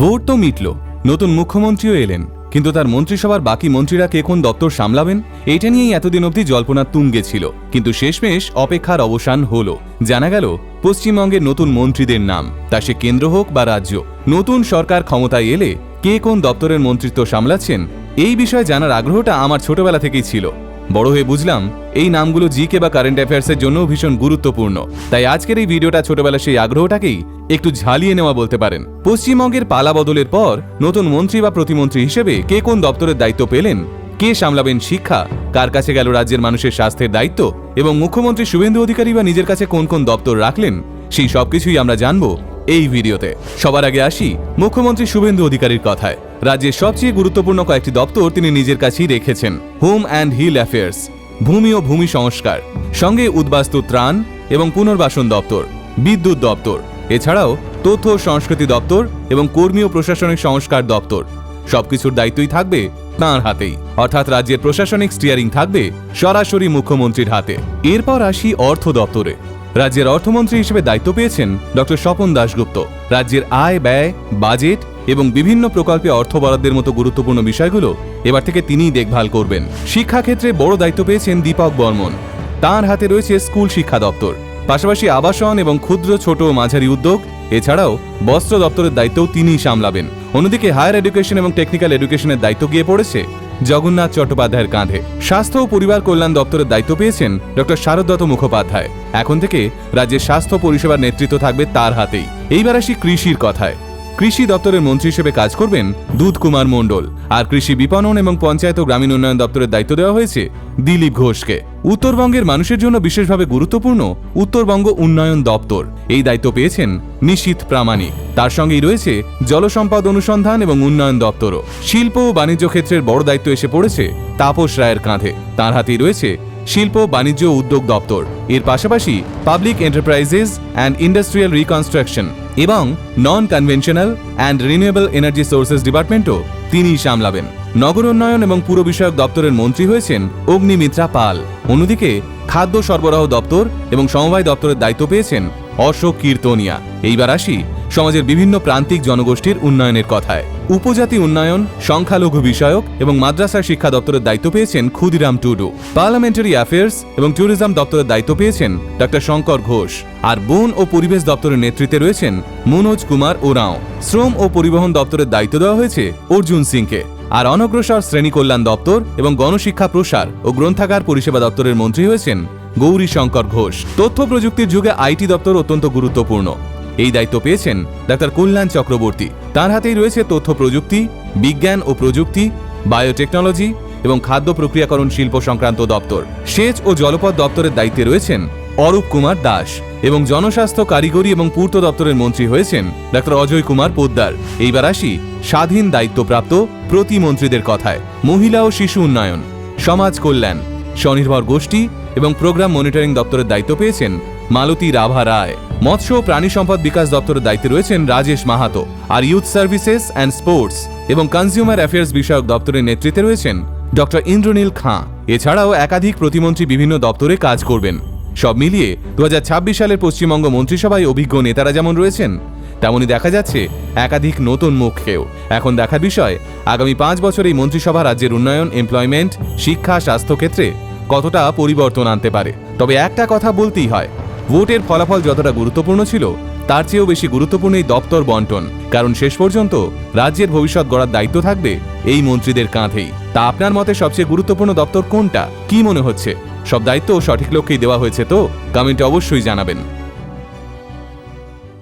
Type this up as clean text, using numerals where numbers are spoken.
Vote তো মিটল, নতুন মুখ্যমন্ত্রীও এলেন, কিন্তু তার মন্ত্রিসভার বাকি মন্ত্রীরা কে কোন দপ্তর সামলাবেন এটা নিয়েই এতদিন অবধি জল্পনা তুঙ্গে ছিল। কিন্তু শেষমেশ অপেক্ষার অবসান হলো। জানা গেল পশ্চিমবঙ্গের নতুন মন্ত্রীদের নাম, তা সে কেন্দ্র হোক বা রাজ্য। নতুন সরকার ক্ষমতায় এলে কে কোন দপ্তরের মন্ত্রিত্ব সামলাচ্ছেন এই বিষয়ে জানার আগ্রহটা আমার ছোটবেলা থেকেই ছিল। বড় হয়ে বুঝলাম এই নামগুলো জিকে বা কারেন্ট অ্যাফেয়ার্সের জন্য ভীষণ গুরুত্বপূর্ণ। তাই আজকের এই ভিডিওটা ছোটবেলার সেই আগ্রহটাকেই একটু ঝালিয়ে নেওয়া বলতে পারেন। পশ্চিমবঙ্গের পালা বদলের পর নতুন মন্ত্রী বা প্রতিমন্ত্রী হিসেবে কে কোন দপ্তরের দায়িত্ব পেলেন, কে সামলাবেন শিক্ষা, কার কাছে গেল রাজ্যের মানুষের স্বাস্থ্যের দায়িত্ব, এবং মুখ্যমন্ত্রী শুভেন্দু অধিকারী বা নিজের কাছে কোন কোন দপ্তর রাখলেন, সেই সবকিছুই আমরা জানবো এই ভিডিওতে। সবার আগে আসি মুখ্যমন্ত্রী শুভেন্দু অধিকারীর কথায়। রাজ্যের সবচেয়ে গুরুত্বপূর্ণ কয়েকটি দপ্তর তিনি নিজের কাছেই রেখেছেন। হোম অ্যান্ড হিল অ্যাফেয়ার্স, ভূমি ও ভূমি সংস্কার, সঙ্গে উদ্বাস্তু ত্রাণ এবং পুনর্বাসন দপ্তর, বিদ্যুৎ দপ্তর, এছাড়াও তথ্য ও সংস্কৃতি দপ্তর এবং কর্মী ও প্রশাসনিক সংস্কার দপ্তর। সবকিছুর দায়িত্বই থাকবে তাঁর হাতেই, অর্থাৎ রাজ্যের প্রশাসনিক স্টিয়ারিং থাকবে সরাসরি মুখ্যমন্ত্রীর হাতে। এরপর আসি অর্থ দপ্তরে। রাজ্যের অর্থমন্ত্রী হিসেবে দায়িত্ব পেয়েছেন ডক্টর স্বপন দাশগুপ্ত। রাজ্যের আয় ব্যয়, বাজেট এবং বিভিন্ন প্রকল্পে অর্থ বরাদ্দের মতো গুরুত্বপূর্ণ বিষয়গুলো এবার থেকে তিনিই দেখভাল করবেন। শিক্ষাক্ষেত্রে বড় দায়িত্ব পেয়েছেন দীপক বর্মন। তাঁর হাতে রয়েছে স্কুল শিক্ষা দপ্তর, পাশাপাশি আবাসন এবং ক্ষুদ্র ছোট ও মাঝারি উদ্যোগ, এছাড়াও বস্ত্র দপ্তরের দায়িত্বও তিনিই সামলাবেন। অন্যদিকে হায়ার এডুকেশন এবং টেকনিক্যাল এডুকেশনের দায়িত্ব গিয়ে পড়েছে জগন্নাথ চট্টোপাধ্যায়ের কাঁধে। স্বাস্থ্য ও পরিবার কল্যাণ দপ্তরের দায়িত্ব পেয়েছেন ডক্টর শারদত্ত মুখোপাধ্যায়। এখন থেকে রাজ্যের স্বাস্থ্য পরিষেবার নেতৃত্ব থাকবে তার হাতেই। এইবার আসি কৃষির কথায়। কৃষি দপ্তরের মন্ত্রী হিসেবে কাজ করবেন দুধ কুমার মণ্ডল, আর কৃষি বিপণন এবং পঞ্চায়েত ও গ্রামীণ উন্নয়ন দপ্তরের দায়িত্ব দেওয়া হয়েছে দিলীপ ঘোষকে। উত্তরবঙ্গের মানুষের জন্য বিশেষভাবে গুরুত্বপূর্ণ উত্তরবঙ্গ উন্নয়ন দপ্তর, এই দায়িত্ব পেয়েছেন নিশীথ প্রামাণিক। তার সঙ্গেই রয়েছে জলসম্পদ অনুসন্ধান এবং উন্নয়ন দপ্তরও। শিল্প ও বাণিজ্য ক্ষেত্রের বড় দায়িত্ব এসে পড়েছে তাপস রায়ের কাঁধে। তাঁর হাতেই রয়েছে শিল্প, বাণিজ্য ও উদ্যোগ দপ্তর। এর পাশাপাশি public enterprises and industrial reconstruction এবং non conventional and renewable energy sources ডিপার্টমেন্টও তিনিই সামলাবেন। নগর উন্নয়ন এবং পুর বিষয়ক দপ্তরের মন্ত্রী হয়েছেন অগ্নিমিত্রা পাল। অন্যদিকে খাদ্য সরবরাহ দপ্তর এবং সমবায় দপ্তরের দায়িত্ব পেয়েছেন অশোক কীর্তনিয়া। এইবার আসি সমাজের বিভিন্ন প্রান্তিক জনগোষ্ঠীর উন্নয়নের কথায়। উপজাতি উন্নয়ন, সংখ্যালঘু বিষয়ক এবং মাদ্রাসা শিক্ষা দপ্তরের দায়িত্ব পেয়েছেন ক্ষুদিরাম টুডু। পার্লামেন্টারি অ্যাফেয়ার্স এবং ট্যুরিজম দপ্তরের দায়িত্ব পেয়েছেন ডক্টর শঙ্কর ঘোষ। আর বন ও পরিবেশ দপ্তরের নেতৃত্বে রয়েছেন মনোজ কুমার ওরাঁও। শ্রম ও পরিবহন দপ্তরের দায়িত্ব দেওয়া হয়েছে অর্জুন সিংকে। আর অনগ্রসর শ্রেণী কল্যাণ দপ্তর এবং গণশিক্ষা প্রসার ও গ্রন্থাগার পরিষেবা দপ্তরের মন্ত্রী হয়েছেন গৌরী শঙ্কর ঘোষ। তথ্য প্রযুক্তির যুগে আইটি দপ্তর অত্যন্ত গুরুত্বপূর্ণ, এই দায়িত্ব পেয়েছেন ডাক্তার কল্যাণ চক্রবর্তী। তার হাতেই রয়েছে তথ্য প্রযুক্তি, বিজ্ঞান ও প্রযুক্তি, বায়োটেকনোলজি এবং খাদ্য প্রক্রিয়াকরণ শিল্প সংক্রান্ত দপ্তর। সেচ ও জলপথ দপ্তরের দায়িত্বে রয়েছেন অরূপ কুমার দাস এবং জনস্বাস্থ্য, কারিগরি এবং পূর্ত দপ্তরের মন্ত্রী হয়েছেন ডাক্তার অজয় কুমার পোদ্দার। এইবার আসি স্বাধীন দায়িত্বপ্রাপ্ত প্রতিমন্ত্রীদের কথায়। মহিলা ও শিশু উন্নয়ন, সমাজ কল্যাণ, স্বনির্ভর গোষ্ঠী এবং প্রোগ্রাম মনিটরিং দপ্তরের দায়িত্ব পেয়েছেন মালতী রাভা রায়। মৎস্য ও প্রাণী সম্পদ বিকাশ দপ্তরের দায়িত্বে রয়েছেন রাজেশ মাহাতো। আর ইউথ সার্ভিসেস অ্যান্ড স্পোর্টস এবং কনজিউমার অ্যাফেয়ার্স বিষয়ক দপ্তরের নেতৃত্বে রয়েছেন ডক্টর ইন্দ্রনীল খাঁ। এছাড়াও একাধিক প্রতিমন্ত্রী বিভিন্ন দপ্তরে কাজ করবেন। সব মিলিয়ে 2026 সালের পশ্চিমবঙ্গ মন্ত্রিসভায় অভিজ্ঞ নেতারা যেমন রয়েছেন, তেমনই দেখা যাচ্ছে একাধিক নতুন মুখকেও। এখন দেখার বিষয় আগামী 5 বছর এই মন্ত্রিসভা রাজ্যের উন্নয়ন, এমপ্লয়মেন্ট, শিক্ষা, স্বাস্থ্য ক্ষেত্রে কতটা পরিবর্তন আনতে পারে। তবে একটা কথা বলতেই হয়, ভোটের ফলাফল যতটা গুরুত্বপূর্ণ ছিল তার চেয়েও বেশি গুরুত্বপূর্ণ এই দপ্তর বন্টন। কারণ শেষ পর্যন্ত রাজ্যের ভবিষ্যৎ গড়ার দায়িত্ব থাকবে এই মন্ত্রীদের কাঁধেই। তা আপনার মতে সবচেয়ে গুরুত্বপূর্ণ দপ্তর কোনটা, কি মনে হচ্ছে? সব দায়িত্ব সঠিক লোককেই দেওয়া হয়েছে তো? কমেন্টে অবশ্যই জানাবেন।